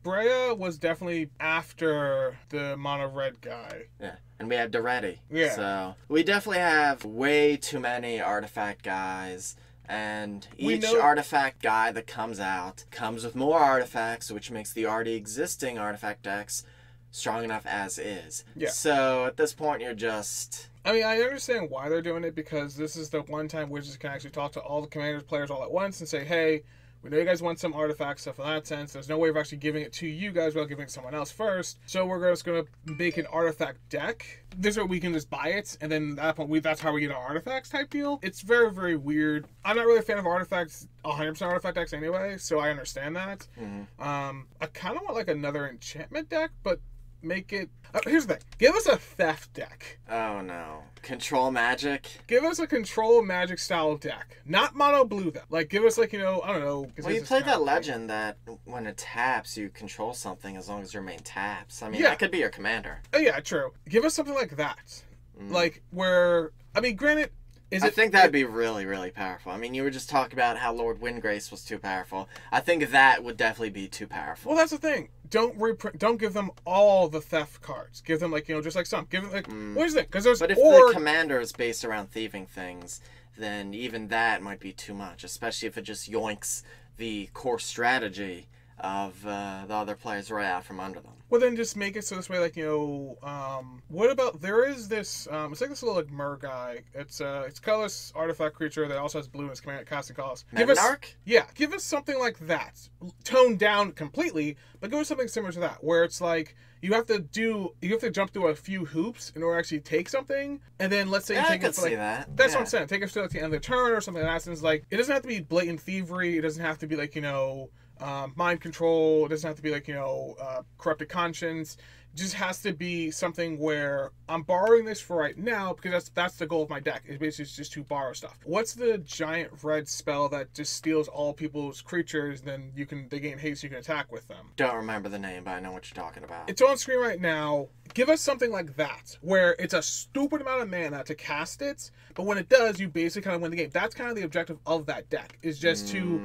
Brea was definitely after the mono red guy. Yeah, and we had Doretti. Yeah. So we definitely have way too many artifact guys. And each artifact guy that comes out comes with more artifacts, which makes the already existing artifact decks strong enough as is. Yeah. So at this point, you're just... I mean, I understand why they're doing it, because this is the one time Wizards can actually talk to all the Commanders players all at once and say, hey, We know you guys want some artifact stuff in that sense. There's no way of actually giving it to you guys without giving it to someone else first. So we're just going to make an artifact deck. This way we can just buy it, and then at that point, that's how we get our artifacts type deal. It's very, very weird. I'm not really a fan of artifacts, 100% artifact decks anyway, so I understand that. I kind of want like another enchantment deck, but make it... here's the thing. Give us a theft deck. Oh, no. Control magic? Give us a control magic style deck. Not mono blue, though. Like, give us, like, you know, I don't know. Well, you played that legend that when it taps, you control something as long as your main taps. I mean, Yeah. that could be your commander. Oh, yeah, true. Give us something like that. Like, where... I mean, granted... I think that'd be really, really powerful. I mean, you were just talking about how Lord Windgrace was too powerful. I think that would definitely be too powerful. Well, that's the thing. Don't give them all the theft cards. Give them, like, you know, just like some. Give them, like, what is it? Because there's... But if the commander is based around thieving things, then even that might be too much, especially if it just yoinks the core strategy of the other players right out from under them. Well, then just make it so this way, like, you know, what about, there is this, it's like this little, like, mer guy. It's colorless artifact creature that also has blue in its command casting cost. Menarch? Yeah, give us something like that. Toned down completely, but give us something similar to that, where it's like, you have to jump through a few hoops in order to actually take something, and then let's say you take it for, like, that's what I'm saying. Take it to, like, the end of the turn or something like that. And it's like, it doesn't have to be blatant thievery. It doesn't have to be, like, you know, mind control. It doesn't have to be, like, you know, corrupted conscience. It just has to be something where I'm borrowing this for right now because that's the goal of my deck. It's basically just to borrow stuff. What's the giant red spell that just steals all people's creatures? Then they gain haste. So you can attack with them. Don't remember the name, but I know what you're talking about. It's on screen right now. Give us something like that, where it's a stupid amount of mana to cast it, but when it does, you basically kind of win the game. That's kind of the objective of that deck, is just to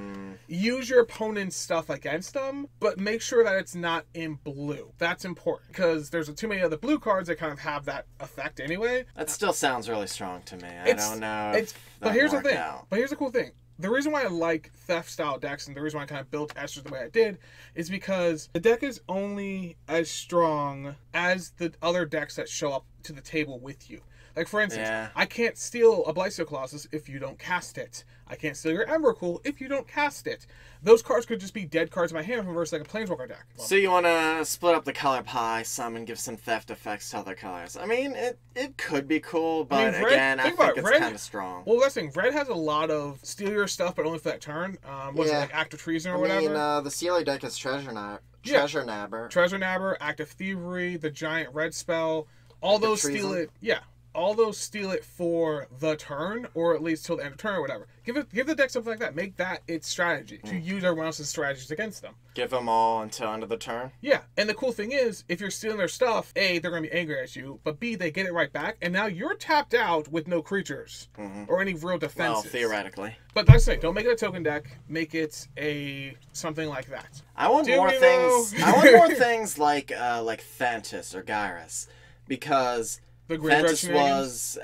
use your opponent's stuff against them, but make sure that it's not in blue. That's important, because there's too many other blue cards that kind of have that effect anyway. That still sounds really strong to me. I don't know. But here's the thing. But here's the cool thing. The reason why I like theft-style decks and the reason why I kind of built Esther the way I did is because the deck is only as strong as the other decks that show up to the table with you. Like, for instance, I can't steal a Blightsteel Colossus if you don't cast it. I can't steal your Emrakul if you don't cast it. Those cards could just be dead cards in my hand versus like a Planeswalker deck. So you want to split up the color pie some and give some theft effects to other colors. I mean, it could be cool, but I think it's kind of strong. Well, that's the thing. Red has a lot of steal your stuff, but only for that turn. Was it like Act of Treason or whatever? I mean, the Sealer deck is Treasure Nabber. Treasure Nabber, Act of Thievery, the giant red spell. All those steal it. Yeah. All those steal it for the turn, or at least till the end of turn or whatever. Give the deck something like that. Make that its strategy to use everyone else's strategies against them. Give them all until end of the turn. Yeah, and the cool thing is, if you're stealing their stuff, A, they're going to be angry at you, but B, they get it right back, and now you're tapped out with no creatures or any real defenses. Well, theoretically. But like I say, don't make it a token deck. Make it something like that. I want more things. I want more things like Thantis or Gyrus, because Thantis was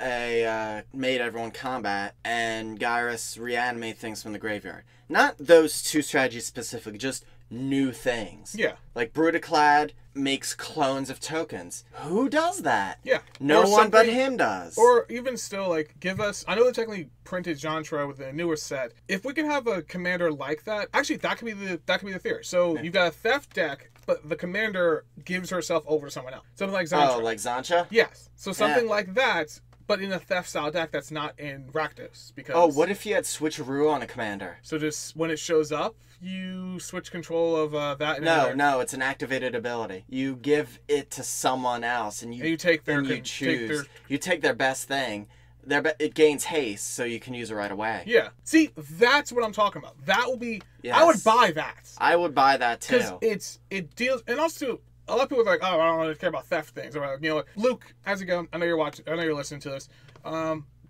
made everyone combat, and Gyrus reanimate things from the graveyard. Not those two strategies specifically, just new things. Yeah. Like Brutaclad makes clones of tokens. Who does that? Yeah. No one but him does. Or even still, like, give us... I know they technically printed Jantra with the newer set. If we can have a commander like that... Actually, that could be the theory. So, you've got a theft deck, but the commander gives herself over to someone else. Something like Zantra. Oh, like Zancha? Yes. So something like that, but in a theft style deck that's not in Rakdos. Because... Oh, what if you had Switcheroo on a commander? So just when it shows up, you switch control of that. No, it's an activated ability. You give it to someone else, and you take their... You take their best thing. It gains haste, so you can use it right away. Yeah. See, that's what I'm talking about. That will be... Yes. I would buy that. I would buy that, too. Because it deals... And also, a lot of people are like, oh, I don't really care about theft things. Or, you know, Luke, how's it going? I know you're watching. I know you're listening to this.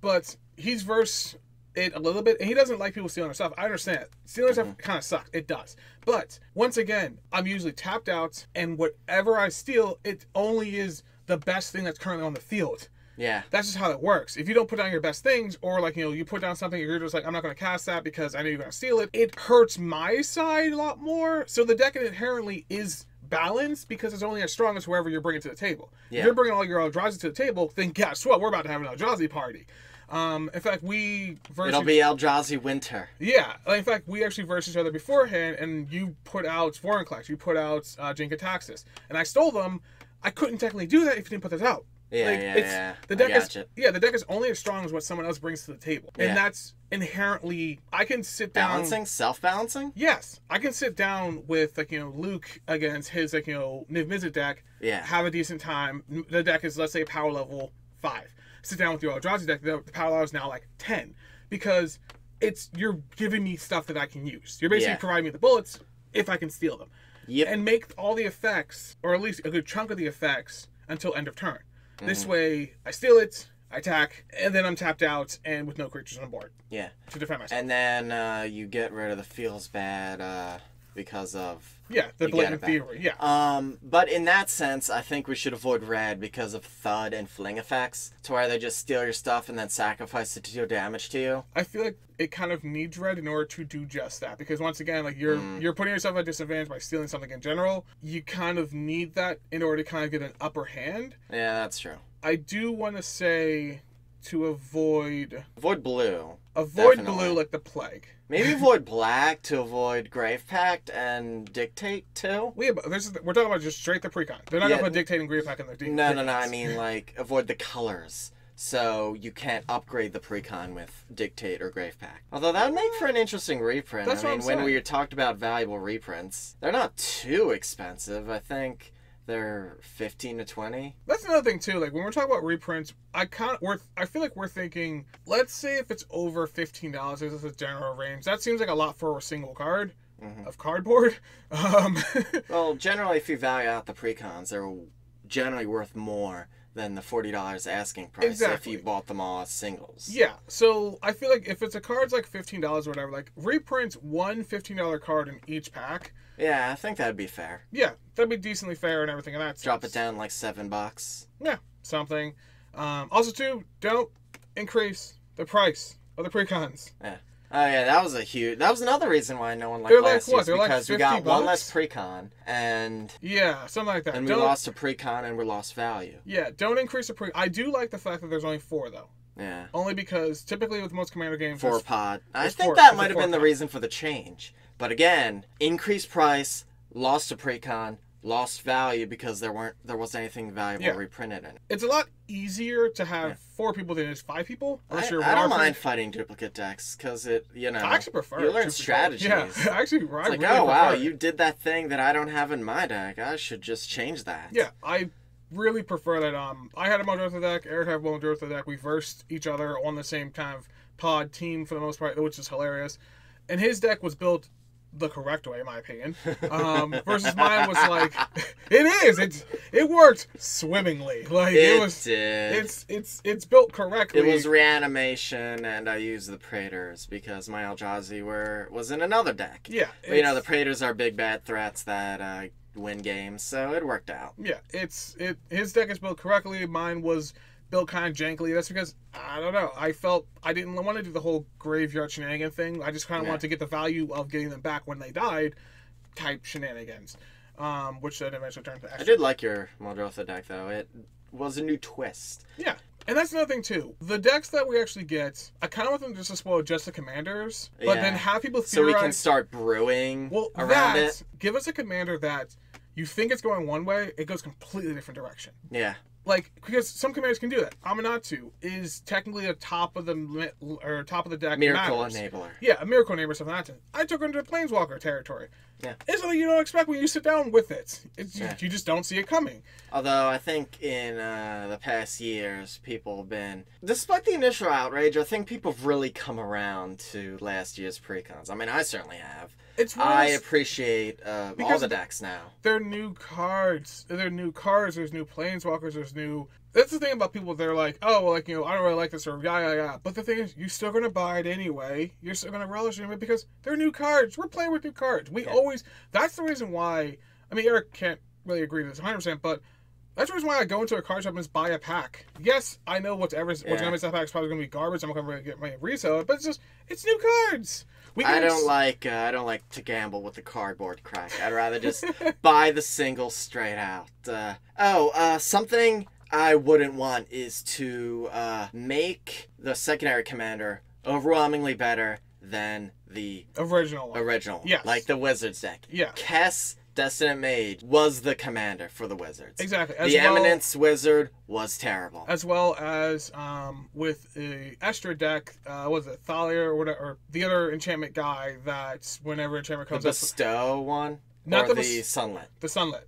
But he's versed it a little bit, and he doesn't like people stealing their stuff. I understand. Stealing stuff kind of sucks. It does. But, once again, I'm usually tapped out, and whatever I steal, it only is the best thing that's currently on the field. Yeah. That's just how it works. If you don't put down your best things, or like, you know, you put down something and you're just like, I'm not going to cast that because I know you're going to steal it, it hurts my side a lot more. So the deck inherently is balanced because it's only as strong as whoever you're bringing to the table. Yeah. If you're bringing all your Eldrazi to the table, then guess what? We're about to have an Eldrazi party. In fact, we versus... It'll be Eldrazi Winter. Yeah. In fact, we actually versed each other beforehand, and you put out Foreign Clash. You put out Jinkataxis. And I stole them. I couldn't technically do that if you didn't put those out. Yeah. The deck the deck is only as strong as what someone else brings to the table. Yeah. And that's inherently... I can sit down... Balancing? Self-balancing? Yes. I can sit down with, Luke against his, Niv Mizzet deck. Yeah. Have a decent time. The deck is, let's say, power level 5. Sit down with your Eldrazi deck. The power level is now, 10. Because you're giving me stuff that I can use. You're basically providing me the bullets if I can steal them. Yep. And make all the effects, or at least a good chunk of the effects, until end of turn. This way, I steal it, I attack, and then I'm tapped out and with no creatures on board. Yeah. To defend myself. And then you get rid of the feels bad because of... Yeah, the blatant thievery. Yeah. But in that sense, I think we should avoid red because of thud and fling effects, to where they just steal your stuff and then sacrifice it to deal damage to you. I feel like it kind of needs red in order to do just that, because once again, you're putting yourself at a disadvantage by stealing something in general. You kind of need that in order to kind of get an upper hand. Yeah, that's true. I do want to say to avoid blue. Avoid Definitely. blue like the plague. Maybe avoid black to avoid Grave Pact and Dictate too. We're talking about just straight the precon. They're not gonna put Dictate and Grave Pact in their deep. No. I mean, avoid the colors. So you can't upgrade the precon with Dictate or Grave Pact. Although that would make for an interesting reprint. That's what I'm saying. When we talked about valuable reprints, they're not too expensive. I think they're 15 to 20. That's another thing too. When we're talking about reprints, I feel like we're thinking, let's say if it's over $15, this is a general range. That seems like a lot for a single card of cardboard. Well, generally, if you value out the precons, they're generally worth more than the $40 asking price if you bought them all as singles. Yeah, so I feel like if it's a card's like $15 or whatever, reprints one $15 card in each pack. Yeah, I think that'd be fair. Yeah, that'd be decently fair and everything in that sense. Drop it down $7. Yeah, something. Also, too, don't increase the price of the precons. Yeah. Oh yeah, that was another reason why no one liked last year's, because we got one less precon and something like that. And we lost a precon and we lost value. Yeah, don't increase the I do like the fact that there's only 4 though. Yeah. Only because typically with most commander games 4 pod. I think that might have been the reason for the change. But again, increased price, lost a precon, lost value because there wasn't anything valuable reprinted in it. It's a lot easier to have 4 people than it is 5 people. I don't mind fighting duplicate decks because I actually prefer you learn strategies. Yeah, actually, I it's really wow, prefer it. You did that thing that I don't have in my deck. I should just change that. Yeah, I really prefer that. I had a Modrotha deck, Eric had a Modrotha deck. We versed each other on the same kind of pod team for the most part, which is hilarious. And his deck was built the correct way, in my opinion. Versus mine was it worked swimmingly. It's built correctly. It was reanimation, and I used the Praetors because my Eldrazi was in another deck. Yeah. But, the Praetors are big bad threats that win games, so it worked out. Yeah, his deck is built correctly. Mine was built kind of jankily. That's because, I don't know, I felt I didn't want to do the whole graveyard shenanigan thing. I just kind of wanted to get the value of getting them back when they died type shenanigans, which then eventually turned to extra. I did like your Modrotha deck, though. It was a new twist. Yeah, and that's another thing, too. The decks that we actually get, I kind of want them just to spoil just the commanders, but then have people theorize... So we can start brewing around it. Give us a commander that you think it's going one way, it goes completely different direction. Yeah. Because some commanders can do that. Amanatu is technically a top of the deck. Miracle Enabler. Yeah, a Miracle Enabler, something like that. I took her into Planeswalker territory. Yeah. It's something you don't expect when you sit down with it. You just don't see it coming. Although I think in the past years, people have been, despite the initial outrage, I think people have really come around to last year's precons. I mean, I certainly have. I appreciate all the decks now. They're new cards. There's new Planeswalkers. There's new... That's the thing about people. They're like, oh, well, I don't really like this, or yeah. But the thing is, you're still going to buy it anyway. You're still going to relish in it because they're new cards. We're playing with new cards. That's the reason why... I mean, Eric can't really agree with this 100%, but that's the reason why I go into a card shop and just buy a pack. Yes, I know what's going to be that pack is probably going to be garbage. I'm not going to get my resale it, but it's new cards. I don't like to gamble with the cardboard crack. I'd rather just buy the single straight out. Something I wouldn't want is to make the secondary commander overwhelmingly better than the original. Yes. Like the Wizards deck. Yeah. Kess, Destinant Mage, was the commander for the Wizards. Exactly. The Eminence Wizard was terrible. As well as with the Estra deck, was it Thalia or whatever, or the other enchantment guy that whenever enchantment comes the up... Bestow one? Not or the Sunlit? The Sunlit.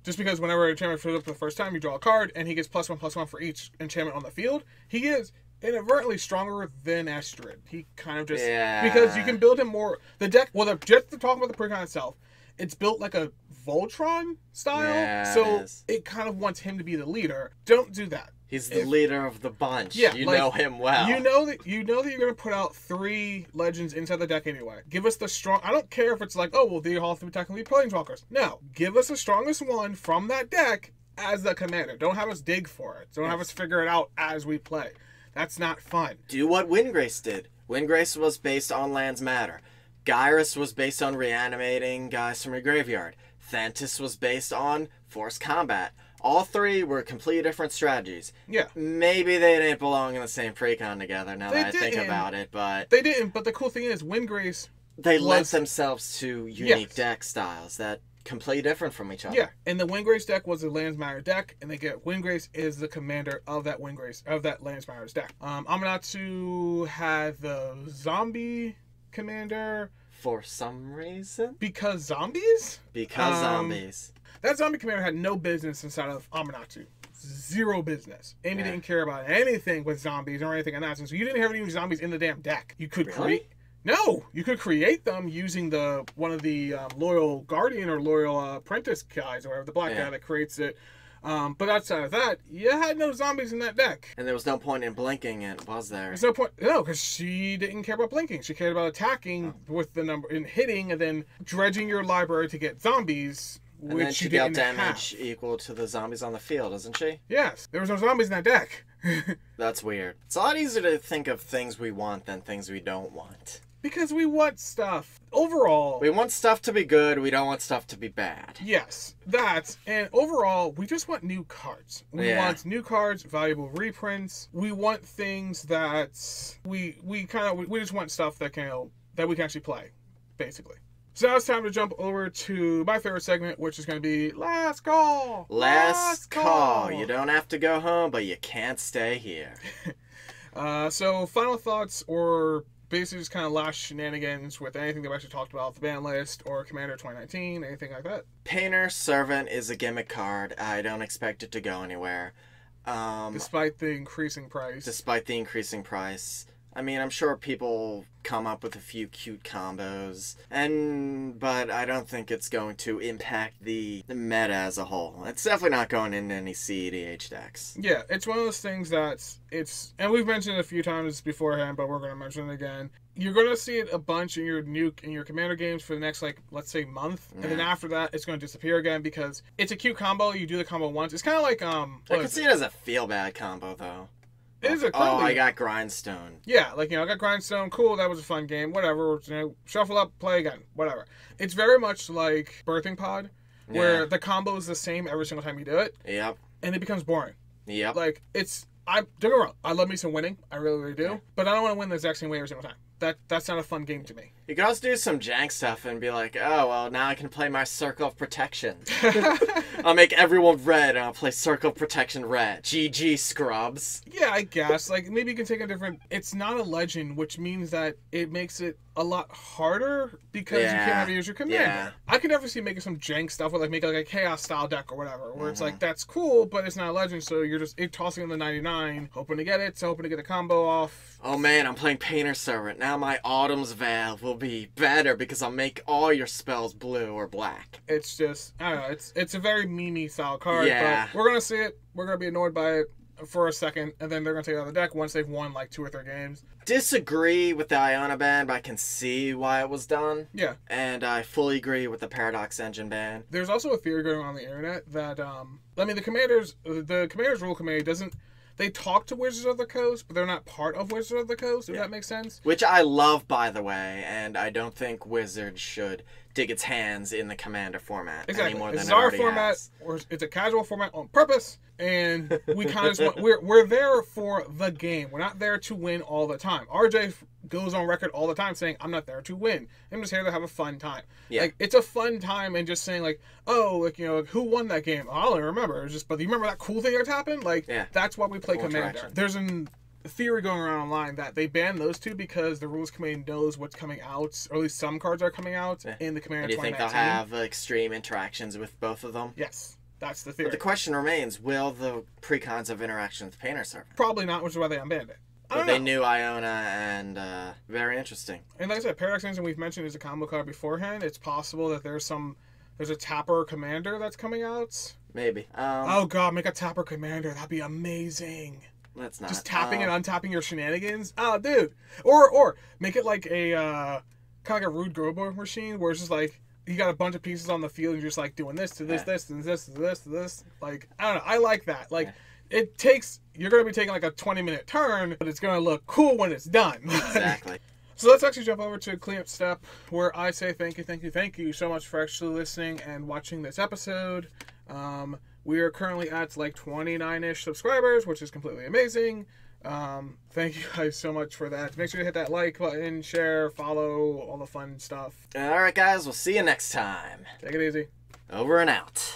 Just because whenever enchantment shows up for the first time, you draw a card, and he gets +1/+1 for each enchantment on the field. He is inadvertently stronger than Estrid. He kind of just... Yeah. Because you can build him more... The deck... Well, just to talk about the precon itself, it's built like a Voltron style, yeah, so it kind of wants him to be the leader. Don't do that. He's the leader of the bunch. Yeah, you like, know him well. You know that you're going to put out 3 legends inside the deck anyway. Give us the strong... I don't care if it's like, oh, well, they all have to be technically Planeswalkers. No. Give us the strongest one from that deck as the commander. Don't have us dig for it. Don't have us figure it out as we play. That's not fun. Do what Windgrace did. Windgrace was based on Lands Matter. Gyrus was based on reanimating guys from your graveyard. Thantis was based on forced combat. All 3 were completely different strategies. Yeah. Maybe they didn't belong in the same precon together now that I think about it, but... They didn't, but the cool thing is Windgrace... They lent themselves to unique deck styles that completely different from each other. Yeah, and the Windgrace deck was a Lands Matter deck, and they get Windgrace is the commander of that Lands Matter's deck. Amanatu had the zombie commander... For some reason? Because zombies? Because zombies. That zombie commander had no business inside of Amanatu. 0 business. Amy didn't care about anything with zombies or anything like that. So you didn't have any zombies in the damn deck. You could create... No! You could create them using one of the Loyal Guardian or Loyal Apprentice guys or whatever, the black guy that creates it. But outside of that, you had no zombies in that deck. And there was no point in blinking it, was there? There's no point. No, because she didn't care about blinking. She cared about attacking with the number and hitting, and then dredging your library to get zombies, and then she dealt damage equal to the zombies on the field, doesn't she? Yes, there was no zombies in that deck. That's weird. It's a lot easier to think of things we want than things we don't want. Because we want stuff. Overall... We want stuff to be good, we don't want stuff to be bad. Yes, that. And overall, we just want new cards. We want new cards, valuable reprints. We want things that... We just want stuff that we can actually play, basically. So now it's time to jump over to my favorite segment, which is going to be Last Call! Last Call! You don't have to go home, but you can't stay here. So, final thoughts or... Basically just kind of last shenanigans with anything that we actually talked about, the ban list or Commander 2019, anything like that. Painter Servant is a gimmick card. I don't expect it to go anywhere. Despite the increasing price. I mean, I'm sure people come up with a few cute combos, but I don't think it's going to impact the meta as a whole. It's definitely not going into any CEDH decks. Yeah, it's one of those things and we've mentioned it a few times beforehand, but we're going to mention it again. You're going to see it a bunch in your Commander games for the next, let's say, month, and then after that, it's going to disappear again because it's a cute combo. You do the combo once. It's kind of like I can see it as a feel-bad combo, though. It is a I got Grindstone. Yeah, I got Grindstone. Cool, that was a fun game. Whatever. Shuffle up, play again. Whatever. It's very much like Birthing Pod, where the combo is the same every single time you do it. Yep. And it becomes boring. Yep. Don't get me wrong. I love me some winning. I really, really do. Yeah. But I don't want to win the exact same way every single time. That's not a fun game to me. You can also do some jank stuff and be like, oh, well, now I can play my Circle of Protection. I'll make everyone red and I'll play Circle of Protection red. GG, scrubs. Yeah, I guess. Maybe you can take a different... It's not a legend, which means that it makes it a lot harder because you can't have to use your commander. Yeah. I could definitely see making some jank stuff with make a chaos style deck or whatever, where it's that's cool, but it's not a legend, so you're just tossing in the 99, hoping to get it, hoping to get the combo off. Oh man, I'm playing Painter Servant. Now my Autumn's Veil will be better because I'll make all your spells blue or black. It's just, I don't know, it's a very meme-y style card, but we're going to see it, we're going to be annoyed by it for a second, and then they're going to take it out of the deck once they've won 2 or 3 games. Disagree with the Iona ban, but I can see why it was done. Yeah. And I fully agree with the Paradox Engine ban. There's also a theory going on the internet that, the Commanders Rule Committee doesn't... They talk to Wizards of the Coast, but they're not part of Wizards of the Coast, if that makes sense. Which I love, by the way, and I don't think Wizards should dig its hands in the Commander format Exactly. any more This than is it our already format, has. or it's a casual format on purpose, and we kind of just want, we're there for the game. We're not there to win all the time. RJ goes on record all the time saying, "I'm not there to win. I'm just here to have a fun time." Yeah. Like, it's a fun time, and just saying like, "Oh, like, you know, who won that game? I don't even remember." It's just, but you remember that cool thing that happened? Like, Yeah. that's why we play Cool Commander. interaction. There's a theory going around online that they banned those two because the rules committee knows what's coming out, or at least some cards are coming out in the Commander And you think 2019. they'll have extreme interactions with both of them? Yes, that's the theory. But the question remains, will the precons have interaction with Painter Servant? Probably not, which is why they unbanned it. I But don't they know. knew Iona, and very interesting. And like I said, Paradox Engine we've mentioned is a combo card beforehand. It's possible that there's a Tapper Commander that's coming out. Maybe. Oh god, make a Tapper Commander. That'd be amazing. Let's not. Just tapping and untapping your shenanigans. Oh, dude. Or make it like a kind of like a Rude Grobo machine where it's just like you got a bunch of pieces on the field and you're just like doing this to this, this, and this, to this, to this. Like, I don't know. I like that. Like, it takes, you're going to be taking like a 20-minute turn, but it's going to look cool when it's done. Exactly. So let's actually jump over to a cleanup step where I say thank you so much for actually listening and watching this episode. We are currently at like 29-ish subscribers, which is completely amazing. Thank you guys so much for that. Make sure you hit that like button, share, follow, all the fun stuff. All right, guys. We'll see you next time. Take it easy. Over and out.